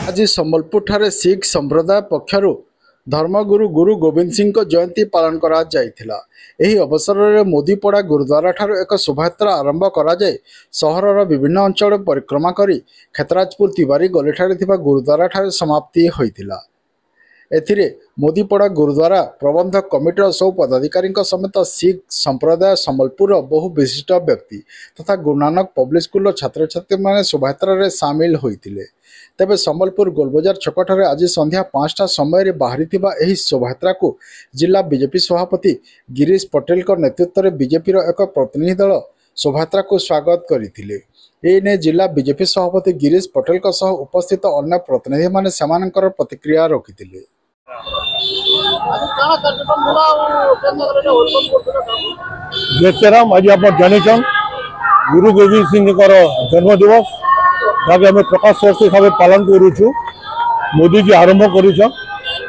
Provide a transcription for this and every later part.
आज सम्बलपुर ठारे सिख संप्रदाय पक्षर धर्मगुरु गुरु गोविंद सिंह जयंती पालन करा जायथिला। एही अवसर में मोदीपड़ा गुरुद्वारा ठारू एक शोभायात्रा आरंभ करा जाय सहरर विभिन्न अंचल परिक्रमा करी क्षेत्राजपुर तिवारी गली ठारे थिबा गुरुद्वारा ठारे समाप्ति होइतिला। एथिरे मोदीपड़ा गुरुद्वारा प्रबंधक कमिटीर सब पदाधिकारी समेत सिख संप्रदाय सम्बलपुर बहु विशिष्ट व्यक्ति तथा गुरुनानक पब्लिक स्कूल छात्र छात्री माने शोभायात्रा सामिल होइतिले। तेबे सम्बलपुर गोलबजार छकठारे आज संध्या 5टा समय बाहरी एही शोभायात्रा को जिला बीजेपी सभापति गिरीश पटेल का नेतृत्व में बीजेपी एक प्रतिनिधि दल शोभायात्रा को स्वागत करथिले। एने जिला बीजेपी सभापति गिरीश पटेल का सह उपस्थित अन्य प्रतिनिधि माने समानकर प्रतिक्रिया रखिथिले। आज आप जानिछन गुरु गोविंद सिंह जन्म दिवस जहाँ आम प्रकाश वर्ष भाव पालन करुचु मोदी जी आरंभ कर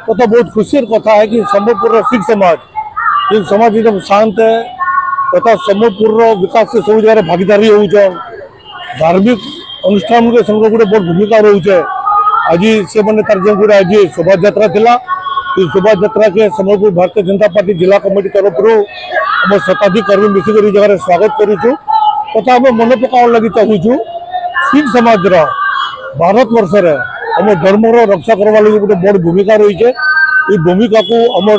तो बहुत खुशी कथा है कि सम्बलपुर सिख समाज एकदम शांत है तथा सम्बलपुर विकास से सब जगह भागीदारी हो धार्मिक अनुष्ठान के संग गोटे बड़ भूमिका रोचे। आज से मैंने गोटे आज शोभा यात्रा थिला शोभा यात्रा के सम्बलपुर भारतीय जनता पार्टी जिला कमिटी तरफ आम शताधिक कर्मी मिसिक जगह स्वागत करुचु तथा आम मन पका लगी चाहूँ सिख समाज भारत वर्ष आम धर्म रक्षा करवा लगी गोटे बड़ भूमिका रही है। ये भूमिका को आम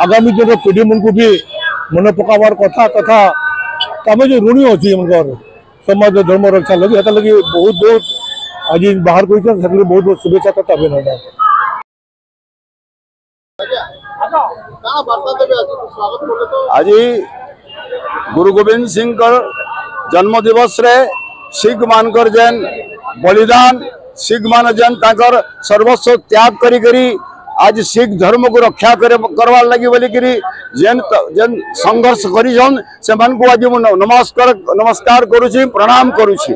आगामी जो पीढ़ी मन को भी मन पकावार कथा तथा आम जो ऋणी अच्छी समाज धर्म रक्षा लगी लगी बहुत बहुत आज बाहर कर बहुत बहुत शुभेच्छा तथा अभिनंदन। आज गुरु गोविंद सिंह जन्म दिवस रे सिख मानकर जेन बलिदान सिख मान जेन ताकर सर्वस्व त्याग करी करी आज सिख धर्म को रक्षा करवार लगी बोलिकी जेन जेन संघर्ष करिछन से मान को आज नमस्कार करुछि प्रणाम करुछि।